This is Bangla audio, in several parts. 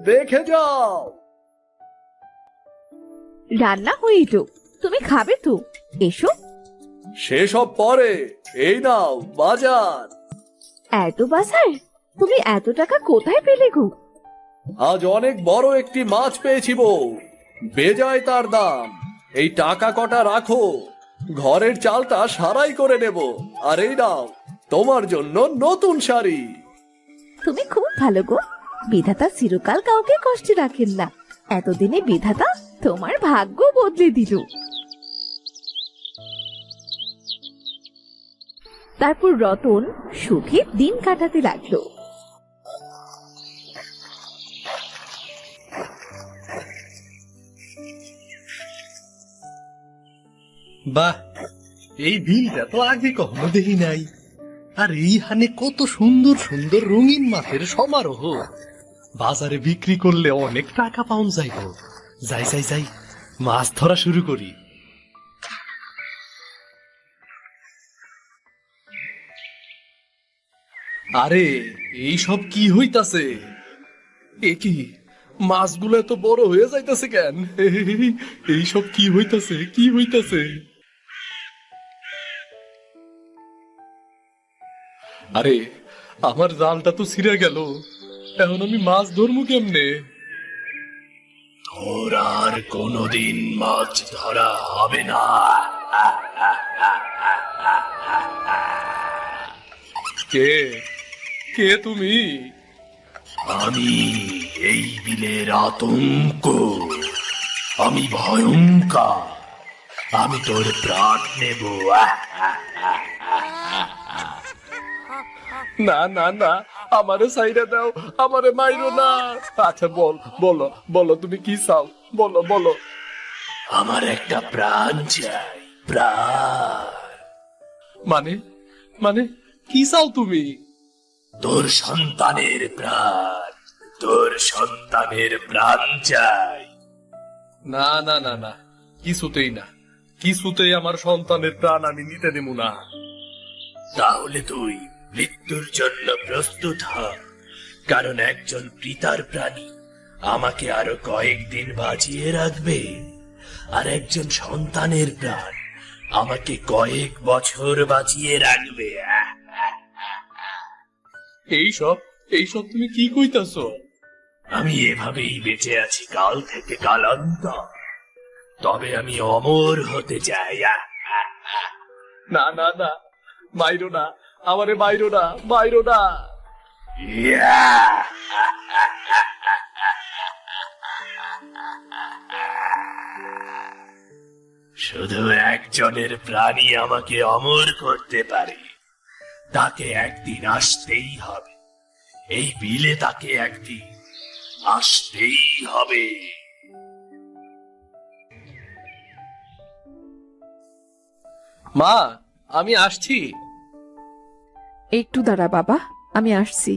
দেখে যাও। রান্না হয়ে তো, তুমি খাবে তো? এসো। সেসব পরে, এই নাও বাজার। এত বাজার? তুমি এত টাকা কোথায় পেলে গো? আজ অনেক বড় একটি মাছ পেয়েছি বউ, বেজায় তার দাম। এই টাকা কটা রাখো, ঘরের চালটা সারাই করে নেব। আর এই নাও তোমার জন্য নতুন শাড়ি। তুমি খুব ভালো গো। বিধাতা চিরকাল কাউকে কষ্টে রাখেন না। এতদিনে বিধাতা তোমার ভাগ্য বদলে দিল। তারপর রতন সুখে দিন কাটাতে লাগলো। বাহ, এই বিলটা তো আগে কখনো দেখি নাই। আর এইখানে কত সুন্দর সুন্দর রঙিন মাছের সমারোহ। বাজারে বিক্রি করলে অনেক টাকা পাউন যাইব। যাই যাই যাই, মাছ ধরা শুরু করি। আরে, এই সব কি হইতাছে? এ কি, মাছগুলো এত বড় হয়ে যাইতাছে কেন? এই সব কি হইতাছে, কি হইতাছে? আরে, আমার জালটা তো ছিঁড়ে গেল। এখন আমি মাছ ধরবো কেমনে? তোর আর কোনোদিন মাছ ধরা হবে না। কে কে তুমি? আমি এই বিলের আতঙ্ক। আমি ভয়ঙ্কর। আমি তোর প্রাণ নেব। না না না, আমারে সাইডে দাও, আমারে মাইরো না। আচ্ছা বলো বলো, তুমি কি চাও? বলো বলো। আমার একটা প্রাণ চাই, প্রাণ। মানে মানে কি চাও তুমি? তোর সন্তানের প্রাণ, তোর সন্তানের প্রাণ চাই। না না না না, কিছুতেই না, কিছুতেই আমার সন্তানের প্রাণ আমি নিতে দেব না। তাহলে তুই মৃত্যুর জন্য প্রস্তুত হ, কারণ একজন পিতার প্রাণী আমাকে আরো কয়েকদিন বাঁচিয়ে রাখবে, আর একজন সন্তানের প্রাণ আমাকে কয়েক বছর বাঁচিয়ে রাখবে। এইসব এইসব তুমি কি কইতাছ? আমি এভাবেই বেঁচে আছি কাল থেকে কালান্তর, তবে আমি অমর হতে চাই। না না না, মাইরো না, আমারে মাইরো না, মাইরো না। শুধু একজনের প্রাণী আমাকে অমর করতে পারে, তাকে একদিন আসতেই হবে। এই বিলে তাকে একদিন আসতেই হবে। মা, আমি আসছি। একটু দাঁড়া বাবা, আমি আসছি।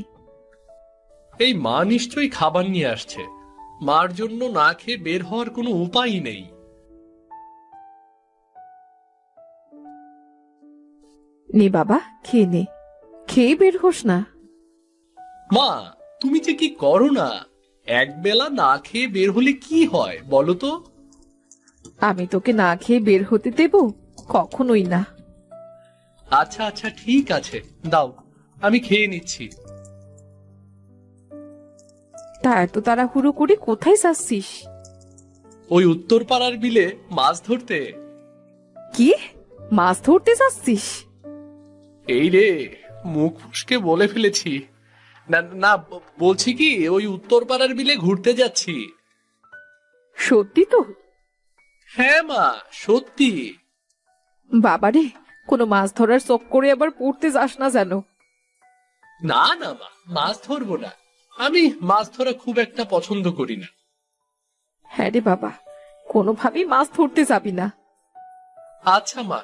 এই মা নিশ্চয়ই খাবার নিয়ে আসছে। মার জন্য না খেয়ে বের হওয়ার কোনো উপায়ই নেই। নে বাবা, খেয়ে নে। খেয়ে বের হোস না। মা, তুমি যে কি করো না! এক বেলা না খেয়ে বের হলে কি হয় বলো তো? আমি তোকে না খেয়ে বের হতে দেব? কখনোই না। আচ্ছা আচ্ছা, ঠিক আছে, দাও, আমি খেয়ে নিচ্ছি। তা এত তাড়াহুড়ো করে কোথায় যাচ্ছিস? ওই উত্তর পাড়ার বিলে মাছ ধরতে। কি, মাছ ধরতে যাচ্ছিস? এই রে, মুখ ফুসকে বলে ফেলেছি। না না, বলছি কি, ওই উত্তর পাড়ার বিলে ঘুরতে যাচ্ছি। সত্যি তো? হ্যাঁ মা, সত্যি। বাবারে, কোনো মাছ ধরার চক্করে আবার পড়তে যাস না যেন। না না মা, মাছ ধরবো না। আমি মাছ ধরা খুব একটা পছন্দ করি না। হ্যাঁ রে বাবা, কোনোভাবেই মাছ ধরতে যাবি না। আচ্ছা মা,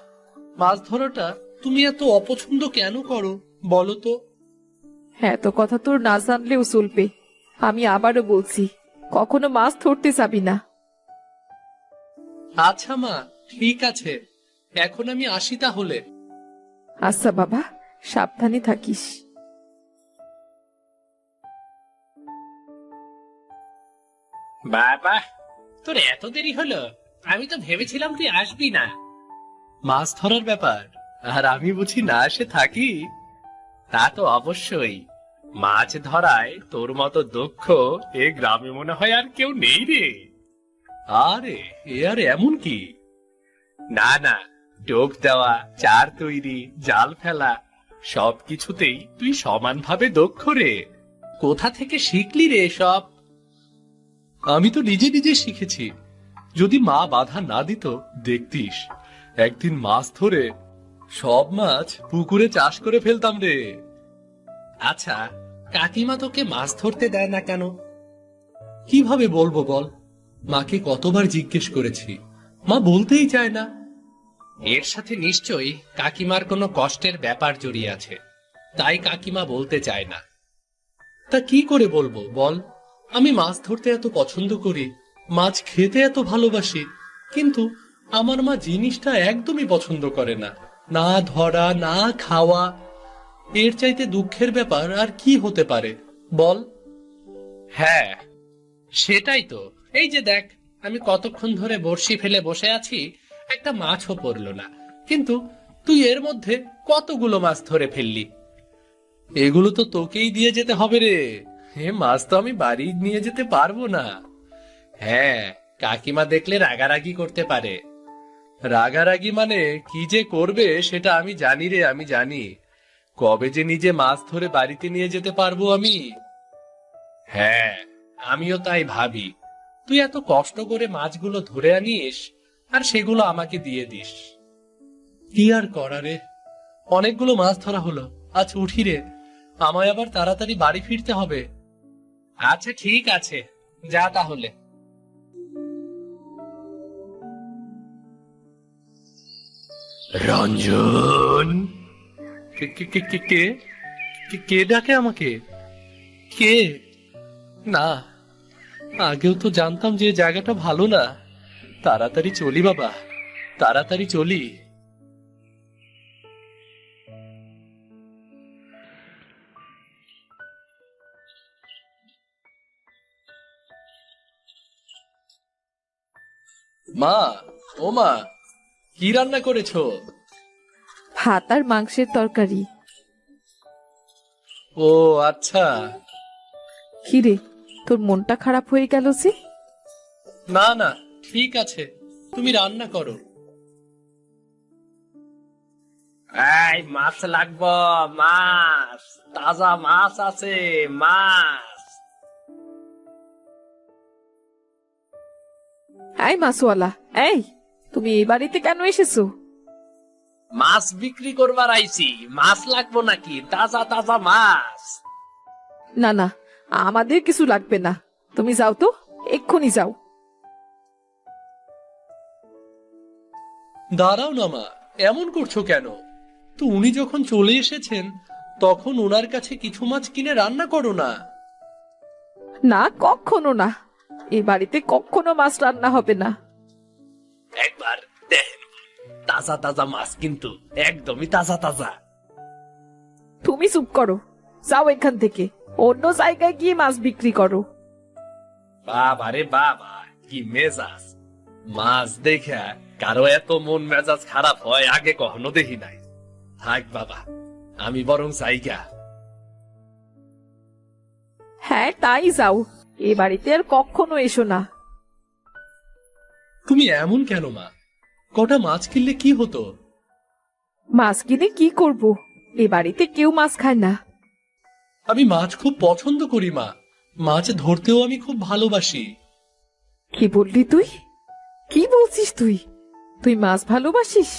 মাছ ধরাটা তুমি এত অপছন্দ কেন করো বলো তো? হ্যাঁ, তো কথা তোর না জানলেও চলবে। আমি আবারও বলছি, কখনো মাছ ধরতে যাবি না। আচ্ছা মা, ঠিক আছে, এখন আমি আসি তাহলে। আচ্ছা বাবা, সাবধানে থাকিস। বাবা, তোর এত দেরি হলো? আমি তো ভেবেছিলাম তুই আসবি না। মাছ ধরার ব্যাপার, আর আমি বুঝি না এসে থাকি? তা তো অবশ্যই। মাছ ধরায় তোর মতো দক্ষ এ গ্রামে মনে হয় আর কেউ নেই রে। আরে এ আর এমন কি? না না, টোপ দেওয়া, চার তৈরি, জাল ফেলা, সবকিছুতেই তুই সমানভাবে দক্ষ রে। কোথা থেকে শিখলি রে সব? আমি তো নিজে নিজে শিখেছি। যদি মা বাধা না দিত, দেখতিস একদিন মাছ ধরে সব মাছ পুকুরে চাষ করে ফেলতাম রে। আচ্ছা, কাকিমা তোকে মাছ ধরতে দেয় না কেন? কিভাবে বলবো বল? মাকে কতবার জিজ্ঞেস করেছি, মা বলতেই চায় না। এর সাথে নিশ্চয়ই কাকিমার কোনো কষ্টের ব্যাপার জড়িয়ে আছে, তাই কাকিমা বলতে চায় না। তা কি করে বলবো বল? আমি মাছ ধরতে এত পছন্দ করি, মাছ খেতে এত ভালোবাসি, কিন্তু আমার মা জিনিসটা একদমই পছন্দ করে না। না ধরা, না খাওয়া। এর চাইতে দুঃখের ব্যাপার আর কি হতে পারে বল? হ্যাঁ, সেটাই তো। এই যে দেখ, আমি কতক্ষণ ধরে বড়শি ফেলে বসে আছি, একটা মাছও পড়লো না, কিন্তু তুই এর মধ্যে কতগুলো মাছ ধরে ফেললি। এগুলো তো তোকেই দিয়ে যেতে হবে রে। হে, মাছ তো আমি বাড়ি নিয়ে যেতে পারবো না। হ্যাঁ, কাকিমা দেখলে রাগারাগি করতে পারে। রাগারাগি মানে কি যে করবে সেটা আমি জানি রে, আমি জানি। কবে যে নিজে মাছ ধরে বাড়িতে নিয়ে যেতে পারবো আমি। হ্যাঁ, আমিও তাই ভাবি। তুই এত কষ্ট করে মাছগুলো ধরে আনিস, আর সেগুলো আমাকে দিয়ে দিস। কি আর করারে, অনেকগুলো মাছ ধরা হলো, আজ উঠি রে। আমায় আবার তাড়াতাড়ি বাড়ি ফিরতে হবে। আচ্ছা ঠিক আছে, যা তাহলে। রঞ্জন, কে কে কে কে কে কে কে ডাকে আমাকে? কে? না, আগেও তো জানতাম যে জায়গাটা ভালো না। তাড়াতাড়ি চলি বাবা, তাড়াতাড়ি চলি। মা, ও মা, কি রান্না করেছো? ভাত আর মাংসের তরকারি। ও আচ্ছা। কিরে, তোর মনটা খারাপ হয়ে গেল যে? না না, ঠিক আছে, তুমি রান্না করো। এই মাছ লাগবো, মাছ, তাজা মাছ আছে, মাছ। এই মাছওয়ালা, এই তুমি এই বাড়িতে কেন এসেছো? মাছ বিক্রি করবার আইছি, মাছ লাগবো নাকি? তাজা তাজা মাছ। না না, আমাদের কিছু লাগবে না, তুমি যাও তো, এক্ষুনি যাও। দাঁড়াও না মা, এমন করছো কেন? তো উনি যখন চলে এসেছেন, তখন ওনার কাছে কিছু মাছ কিনে রান্না করো না। না, কখনো না, এই বাড়িতে কখনো মাছ রান্না হবে না। একবার দেখেন, তাজা তাজা মাছ, কিন্তু একদমই তাজা তাজা। তুমি চুপ করো, যাও এখান থেকে, অন্য জায়গায় গিয়ে মাছ বিক্রি করো। বাবা রে বাবা, কি মেজাজ! মাছ দেখে কারো এত মন মেজাজ খারাপ হয় আগে কখনো দেখি নাই। থাক বাবা, আমি বরং জায়গা। হ্যাঁ, তাই যাও, এ বাড়িতে আর কখনো এসো না। তুমি এমন কেন মা? কটা মাছ কিনলে কি হতো? মাছ কিনে কি করব? এ বাড়িতে কেউ মাছ খায় না। আমি মাছ খুব পছন্দ করি মা, মাছ ধরতেও আমি খুব ভালোবাসি। কি বললি তুই? কি বলছিস তুই? তুই মাছ ভালোবাসিস?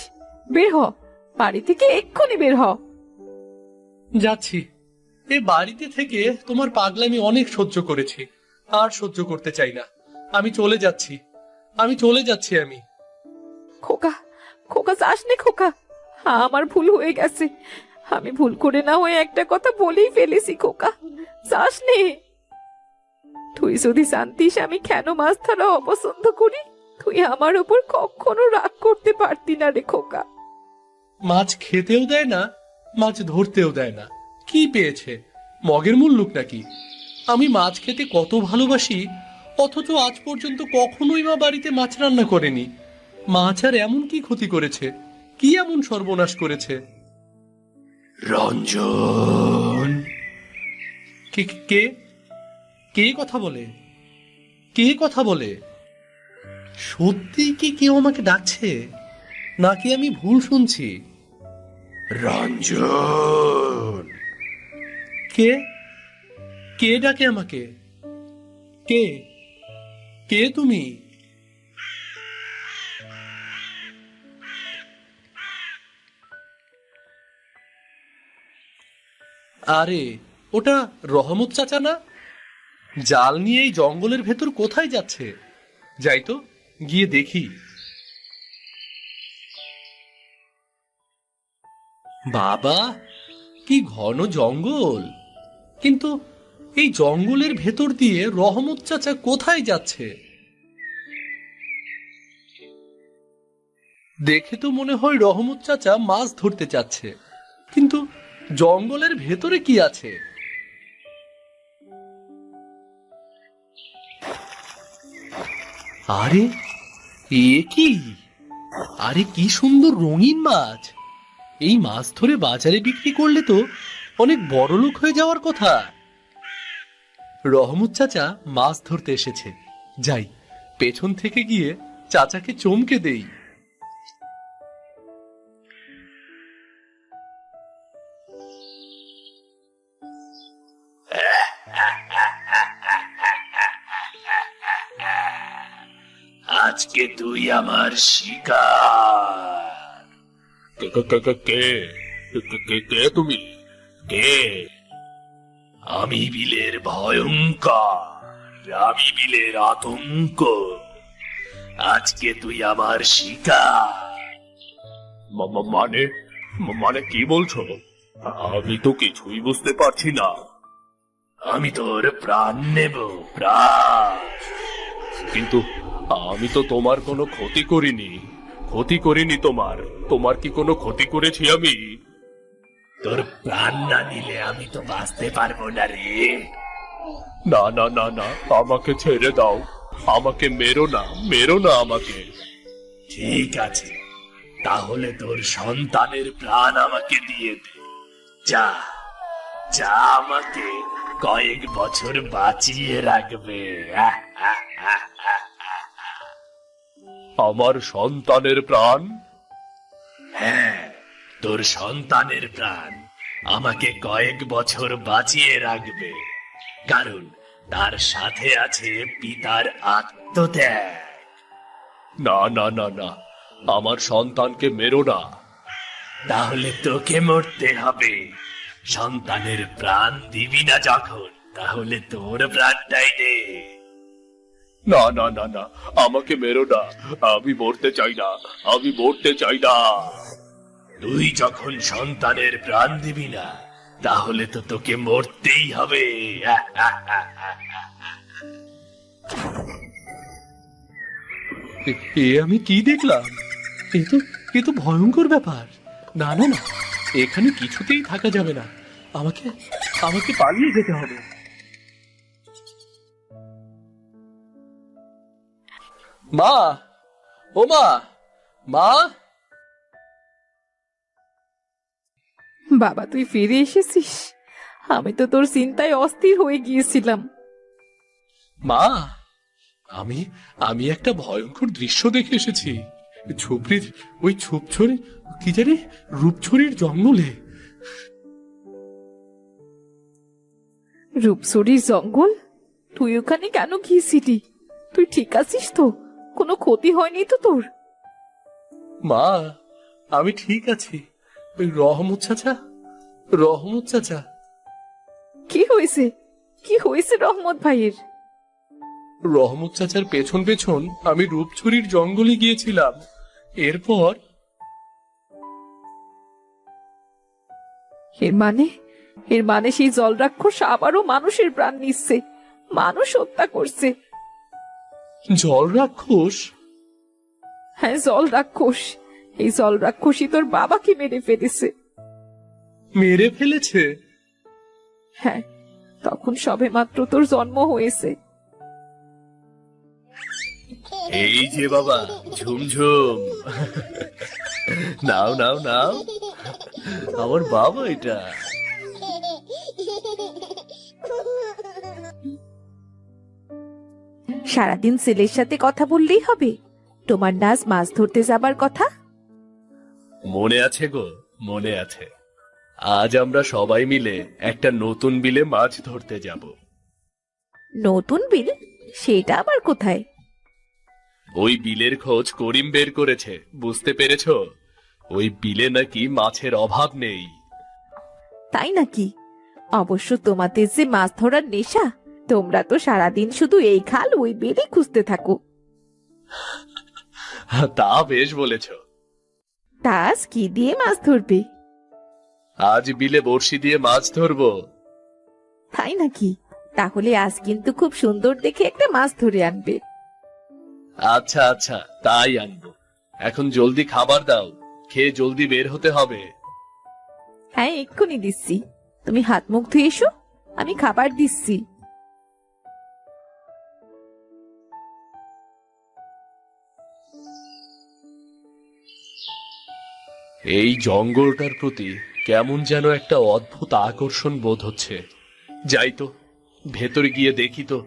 বের হ, বাড়ি থেকে এক্ষুনি বের হ। যাচ্ছি। এ বাড়িতে থেকে তোমার পাগলামি অনেক সহ্য করেছি, আর সহ্য করতে চাই না। আমি চলে যাচ্ছি, আমি চলে যাচ্ছি আমি। খোকা, খোকা যাস নে খোকা, আমার ভুল হয়ে গেছে, আমি ভুল করে না হয়ে একটা কথা বলেই ফেলেছি খোকা, যাস নে। তুই যদি জানতিস আমি কেন মাছ ধরা অপছন্দ করি, তুই আমার উপর কখনো রাগ করতে পারতি না রে খোকা। মাছ খেতেও দেয় না, মাছ ধরতেও দেয় না, কি পেয়েছে? মগের মুল্লুক নাকি? আমি মাছ খেতে কত ভালোবাসি, অথচ আজ পর্যন্ত কখনোই মা বাড়িতে মাছ রান্না করেনি। মাছ আর এমন কি ক্ষতি করেছে, কি এমন সর্বনাশ করেছে? রঞ্জন, কে কে কে কথা বলে? কে কথা বলে? সত্যি কি কেউ আমাকে ডাকছে, নাকি আমি ভুল শুনছি? রঞ্জন, কে কে ডাকে আমাকে? কে কে তুমি? আরে, ওটা রহমত চাচা না? জাল নিয়ে এই জঙ্গলের ভেতর কোথায় যাচ্ছে? যাই তো, গিয়ে দেখি। বাবা, কি ঘন জঙ্গল! কিন্তু এই জঙ্গলের ভেতর দিয়ে রহমত চাচা কোথায় যাচ্ছে? দেখে তো মনে হয় রহমত চাচা মাছ ধরতে চাচ্ছে, কিন্তু জঙ্গলের ভেতরে কি আছে? আরে, এ কি? আরে, কি সুন্দর রঙিন মাছ! এই মাছ ধরে বাজারে বিক্রি করলে তো অনেক বড়লোক হয়ে যাওয়ার কথা। রহমত চাচা মাছ ধরতে এসেছে। যাই, পেছন থেকে গিয়ে চাচাকে চমকে দেই। আজকে তুই আমার শিকার। কে কে কে কে কে কে কে কে তুমি? কে? আমি বিলের ভয়ঙ্কর, আমি বিলের আতঙ্ক। আজকে তুই আমার শিকার। মানে মানে কি বলছো? আমি তো কিছুই বুঝতে পারছি না। আমি তোর প্রাণ নেব, প্রাণ। কিন্তু আমি তো তোমার কোনো ক্ষতি করিনি। ক্ষতি করিনি তোমার। তোমার কি কোনো ক্ষতি করেছি আমি? তোর প্রাণ না নিলে আমি তো বাঁচতে পারবো না রে। না না না না, আমাকে ছেড়ে দাও। আমাকে মেরো না, মেরো না আমাকে। ঠিক আছে, তাহলে তোর সন্তানের প্রাণ আমাকে দিয়ে দে। যা, যা আমাকে কয়েক বছর বাঁচিয়ে রাখবে। আমার সন্তানের প্রাণ? হ্যাঁ, তোর সন্তানের প্রাণ আমাকে কয়েক বছর বাঁচিয়ে রাখবে, কারণ তার সাথে আছে পিতার আত্মত্যাগ। না না না না, আমার সন্তানকে মেরো না। তাহলে তোকে মরতে হবে। সন্তানের প্রাণ দিবি না যখন, তাহলে তোর প্রাণটাই দে। না না না না, আমাকে মেরো না। আমি মরতে চাই না, আমি মরতে চাই না। তুই যখন সন্তানের প্রাণ দিবি না, তাহলে তো তোকে মরতেই হবে। এ আমি কি দেখলাম? এ তো ভয়ঙ্কর ব্যাপার। না না না, এখানে কিছুতেই থাকা যাবে না। আমাকে আমাকে পালিয়ে যেতে হবে। মা, ও মা, মা। বাবা, তুই ফিরে এসেছিস? আমি তো তোর চিন্তায় অস্থির হয়ে গিয়েছিলাম। মা, আমি আমি একটা ভয়ঙ্কর দৃশ্য দেখে এসেছি। ঝুপড়ির ওই ঝুপছড়ি, কি জানি, রূপছড়ির জঙ্গলে। রূপসরির জঙ্গল? তুই ওখানে কেন গিয়েছিলি? তুই ঠিক আছিস তো? কোনো ক্ষতি হয়নি তো তোর? মা, আমি ঠিক আছি। ওই রহমত চাচা, রহমত চাচা। কি হয়েছে? কি হয়েছে রহমত ভাইয়ের? রহমত চাচার পেছন পেছন আমি রূপছড়ির জঙ্গলে গিয়েছিলাম। এরপর এর মানে সেই জল রাক্ষস আবারও মানুষের প্রাণ নিচ্ছে, মানুষ হত্যা করছে। জল রাক্ষস? হ্যাঁ, জল রাক্ষস। এই জল রাক্ষসী তোর বাবাকে মেরে ফেলেছে। মেরে ফেলেছে? হ্যাঁ, তখন সবে মাত্র তোর জন্ম হয়েছে। এই যে বাবা, ঝুমঝুম। নাও নাও নাও, আমার বাবা এটা। সারাদিন ছেলের সাথে কথা বললেই হবে? তোমার নাচ মাছ ধরতে যাবার কথা। মনে আছে গো, মনে আছে। আজ আমরা সবাই মিলে একটা নতুন বিলে মাছ ধরতে যাব। নতুন বিল? সেটা আবার কোথায়? ওই বিলের খোঁজ করিম বের করেছে, বুঝতে পেরেছো? ওই বিলে নাকি মাছের অভাব নেই। তাই নাকি? অবশ্য তোমাদের যে মাছ ধরার নেশা, তোমরা তো সারাদিন শুধু এই খাল ওই বিলই খুঁজতে থাকো। তা বেশ বলেছ। তা আজ কি দিয়ে মাছ ধরবে? আজ বিলে বড়শি দিয়ে মাছ ধরবো। তাই নাকি? তাহলে আজ কিন্তু খুব সুন্দর দেখে একটা মাছ ধরে আনবে। আচ্ছা আচ্ছা, তাই আনবো। এখন জলদি খাবার দাও, খেয়ে জলদি বের হতে হবে। হ্যাঁ, এক্ষুনি দিচ্ছি। তুমি হাত মুখ ধুয়ে এসো, আমি খাবার দিচ্ছি। এই জঙ্গলটার প্রতি কেমন যেন একটা অদ্ভুত আকর্ষণ বোধ হচ্ছে। যাই তো, ভেতরে গিয়ে দেখি তো।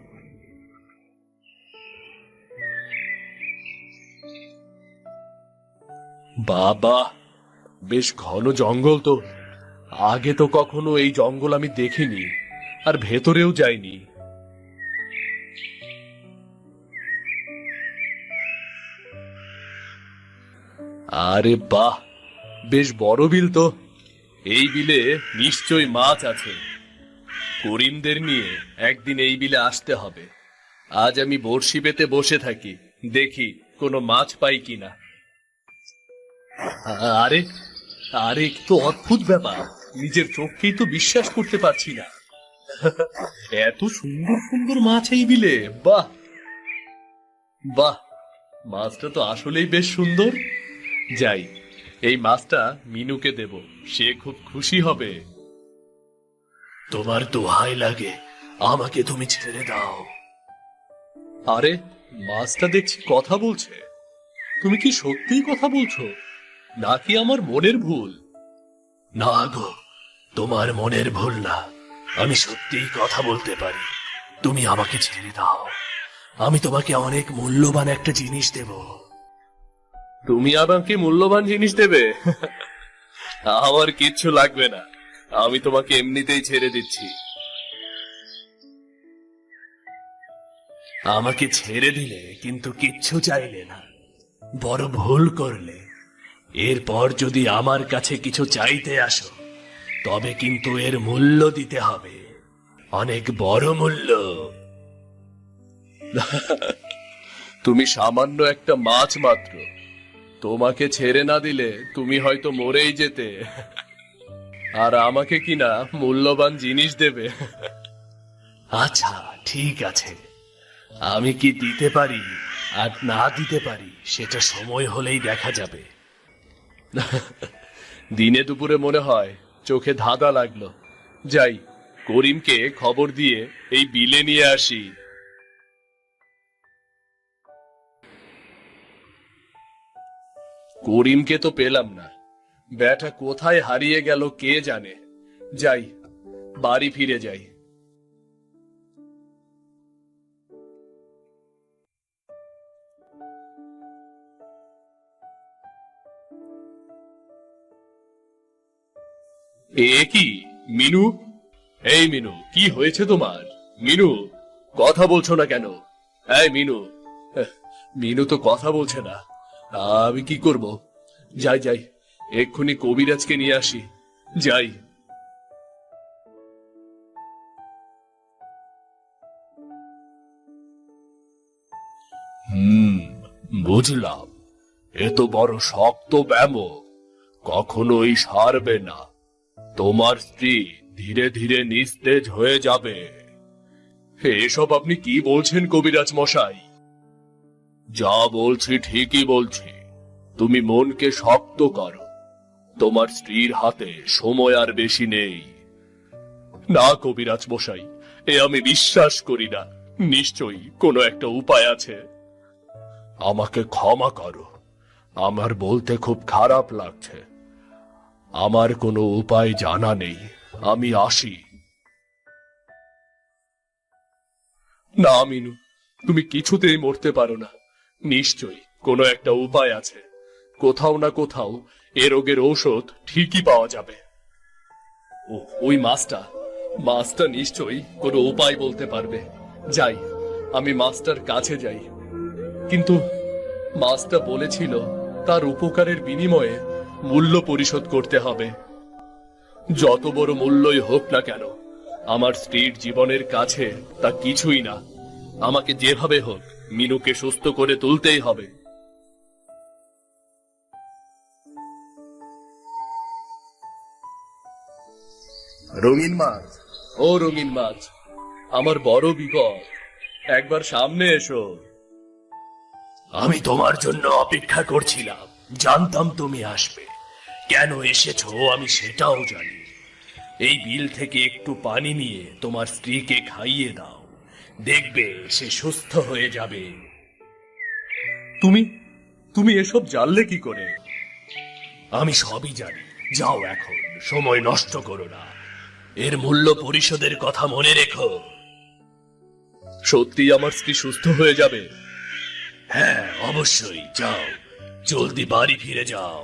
বাবা, বেশ ঘন জঙ্গল তো। আগে তো কখনো এই জঙ্গল আমি দেখিনি, আর ভেতরেও যাইনি। আরে বাহ, বেশ বড় বিল তো। এই বিলে নিশ্চয়ই মাছ আছে। করিমদের নিয়ে একদিন এই বিলে আসতে হবে। আজ আমি বড়শি পেতে বসে থাকি, দেখি কোনো মাছ পাই কিনা। আরে আরে, তো অদ্ভুত ব্যাপার, নিজের চোখকেই তো বিশ্বাস করতে পারছি না। এত সুন্দর সুন্দর মাছ এই বিলে! বাহ বাহ, মাছটা তো আসলেই বেশ সুন্দর। যাই, এই মাছটা মিনুকে দেব, সে খুব খুশি হবে। তোমার দোহাই লাগে, আমাকে তুমি ছেড়ে দাও। আরে, মাছটা দেখছি কথা বলছে। তুমি কি সত্যিই কথা বলছো, নাকি আমার মনের ভুল? না গো, তোমার মনের ভুল না, আমি সত্যিই কথা বলতে পারি। তুমি আমাকে ছেড়ে দাও, আমি তোমাকে অনেক মূল্যবান একটা জিনিস দেব। তুমি আমাকে মূল্যবান জিনিস দেবে? আমার কিচ্ছু লাগবে না, আমি তোমাকে এমনিতেই ছেড়ে দিচ্ছি। আমাকে ছেড়ে দিলে কিন্তু কিচ্ছু চাইলে না, বড় ভুল করলে। এরপর যদি আমার কাছে কিছু চাইতে আসো, তবে কিন্তু এর মূল্য দিতে হবে, অনেক বড় মূল্য। তুমি সামান্য একটা মাছ মাত্র, তোমাকে ছেড়ে না দিলে তুমি হয়তো মরেই যেতে, আর আমাকে কিনা মূল্যবান জিনিস দেবে। আচ্ছা ঠিক আছে, আমি কি দিতে পারি আর না দিতে পারি সেটা সময় হলেই দেখা যাবে। দিনে দুপুরে মনে হয় চোখে ধাঁধা লাগলো। যাই, করিমকে খবর দিয়ে এই বিলে নিয়ে আসি। করিমকে তো পেলাম না, ব্যাটা কোথায় হারিয়ে গেল কে জানে। যাই, বাড়ি ফিরে যাই। এ কি মিনু? এই মিনু, কি হয়েছে তোমার? মিনু, কথা বলছো না কেন? এই মিনু। মিনু তো কথা বলছে না, আমি কি করব? যাই যাই, এক্ষুনি কবিরাজকে নিয়ে আসি। যাই। বুঝলাম, এত বড় শক্ত ব্যামো কখনোই সারবে না। তোমার স্ত্রী ধীরে ধীরে নিস্তেজ হয়ে যাবে। এসব আপনি কি বলছেন কবিরাজ মশাই? যা বলছি ঠিকই বলছি। তুমি মনকে শক্ত করো, তোমার স্ত্রীর হাতে সময় আর বেশি নেই। না কবিরাজ মশাই, এ আমি বিশ্বাস করি না। নিশ্চয়ই কোনো একটা উপায় আছে। আমাকে ক্ষমা করো, আমার বলতে খুব খারাপ লাগছে। আমার কোনো উপায় জানা নেই, আমি আসি। না মিনু, তুমি কিছুতেই মরতে পারো না। নিশ্চয়ই কোনো একটা উপায় আছে। কোথাও না কোথাও এ রোগের ঔষধ ঠিকই পাওয়া যাবে। ওই মাছটা নিশ্চয়ই কোনো উপায় বলতে পারবে। যাই, আমি মাছটার কাছে যাই। কিন্তু মাছটা বলেছিল তার উপকারের বিনিময়ে মূল্য পরিশোধ করতে হবে। যত বড় মূল্যই হোক না কেন, আমার স্ত্রীর জীবনের কাছে তা কিছুই না। আমাকে যেভাবে হোক মিনুকে সুস্থ করে তুলতেই হবে। রঙিন মাছ, ও রঙিন মাছ, আমার বড় বিপদ, একবার সামনে এসো। আমি তোমার জন্য অপেক্ষা করছিলাম, জানতাম তুমি আসবে। কেন এসেছো আমি সেটাও জানি। এই বিল থেকে একটু পানি নিয়ে তোমার স্ত্রীকে খাইয়ে দাও, দেখবে সে সুস্থ হয়ে যাবে। তুমি তুমি এসব জানলে কি করে? আমি সবই জানি। যাও এখন, সময় নষ্ট করো না। এর মূল্য পরিশোধের কথা মনে রেখো। সত্যি আমার স্ত্রী সুস্থ হয়ে যাবে? হ্যাঁ, অবশ্যই। যাও, জলদি বাড়ি ফিরে যাও।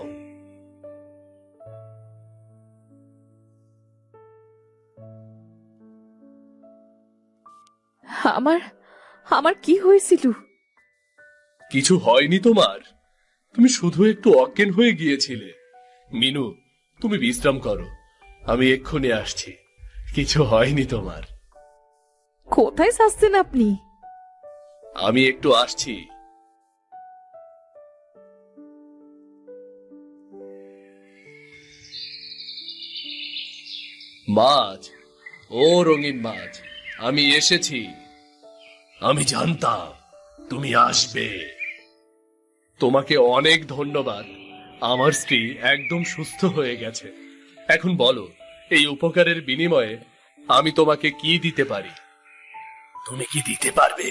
আমার আমার কি হয়েছিল? কিছু হয়নি তোমার, তুমি শুধু একটু অজ্ঞান হয়ে গিয়েছিলে। মিনু, তুমি বিশ্রাম করো, আমি এক্ষুনি আসছি। কিছু হয়নি তোমার। কোথায় যাচ্ছেন আপনি? আমি একটু আসছি। মাছ, ও রঙিন মাছ, আমি এসেছি। আমি জানতাম তুমি আসবে। তোমাকে অনেক ধন্যবাদ। আমার স্ত্রী একদম সুস্থ হয়ে গেছে। এখন বলো, এই উপকারের বিনিময়ে আমি তোমাকে কি দিতে পারি? তুমি কি দিতে পারবে?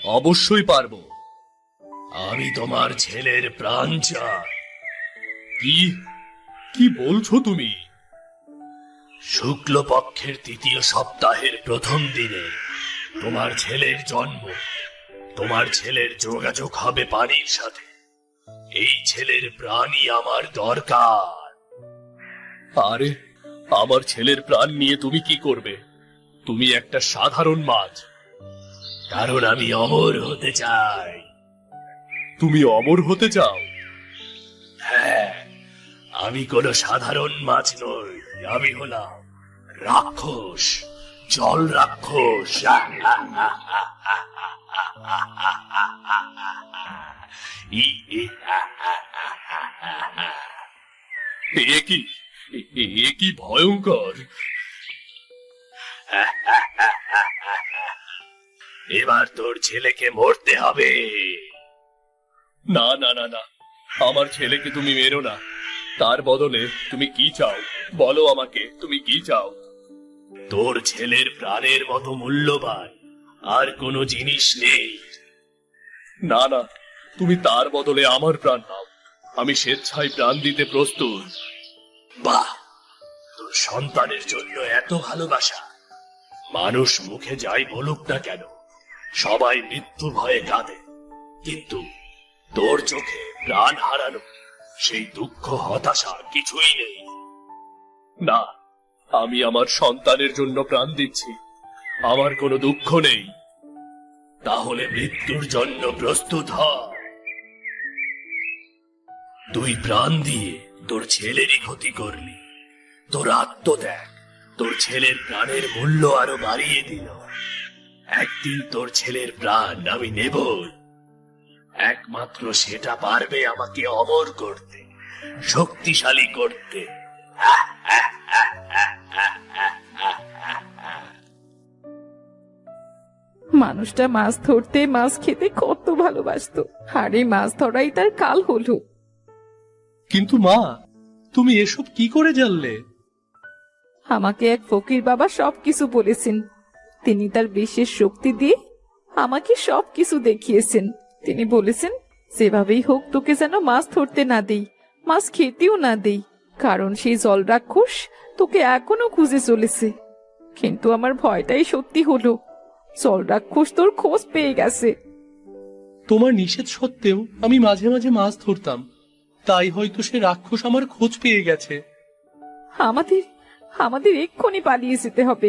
অবশ্যই পারবো। আমি তোমার ছেলের প্রাণ চাই। কি কি বলছো তুমি? শুক্লপক্ষের ৩য় সপ্তাহের প্রথম দিনে তোমার ছেলের জন্ম। তোমার ছেলের যোগাযোগ হবে পানির সাথে। এই ছেলের প্রাণই আমার দরকার। আরে, আমার ছেলের প্রাণ নিয়ে তুমি কি করবে? তুমি একটা সাধারণ মাছ। কারণ আমি অমর হতে চাই। তুমি অমর হতে চাও? হ্যাঁ, আমি কোনো সাধারণ মাছ নই। আমি হলাম রাক্ষস, জল রাক্ষস। এ কি এ কি ভয়ঙ্কর! এবার তোর ছেলেকে মরতে হবে। না না না না, আমার ছেলেকে তুমি মেরো না। তার বদলে তুমি কি চাও বলো আমাকে, তুমি কি চাও? তোর ছেলের প্রাণের মতো মূল্যবান আর কোনো জিনিস নেই। না না, তুমি তার বদলে আমার প্রাণ নাও। আমি স্বেচ্ছায় প্রাণ দিতে প্রস্তুত। বাহ, তোর সন্তানের জন্য এত ভালোবাসা। মানুষ মুখে যাই বলুক না কেন, সবাই মৃত্যু ভয়ে কাঁদে। কিন্তু তোর চোখে প্রাণ হারানো, সেই দুঃখ হতাশা কিছুই নেই। না, আমি আমার সন্তানের জন্য প্রাণ দিচ্ছি। আমার কোনো দুঃখ নেই। তাহলে মৃত্যুর জন্য প্রস্তুত হ। তুই প্রাণ দিয়ে তোর ছেলেরই ক্ষতি করলি। তোর আত্মত্যাগ তোর ছেলের প্রাণের মূল্য আরো বাড়িয়ে দিল। একদিন তোর ছেলের প্রাণ আমি নেব। একমাত্র সেটা পারবে আমাকে অমর করতে, শক্তিশালী করতে। মানুষটা মাছ ধরতে মাছ খেতে কত ভালোবাসতো, আর এই মাছ ধরাই তার কাল হলো। কিন্তু মা, তুমি এসব কি করে জানলে? আমাকে এক ফকির বাবা সবকিছু বলেছেন। তিনি তার বিশেষ শক্তি দিয়ে আমাকে সবকিছু দেখিয়েছেন। তিনি বলেছেন যেভাবেই হোক তোকে যেন মাছ ধরতে না দেই, মাছ খেতেও না দেই, কারণ সেই জল রাক্ষস তোকে এখনো খুঁজে চলেছে। কিন্তু আমার ভয়টাই সত্যি হলো, জল রাক্ষস তোর খোঁজ পেয়ে গেছে। তোমার নিষেধ সত্ত্বেও আমি মাঝে মাঝে মাছ ধরতাম, তাই হয়তো সে রাক্ষস আমার খোঁজ পেয়ে গেছে। আমাদের আমাদের এক্ষুনি পালিয়ে যেতে হবে।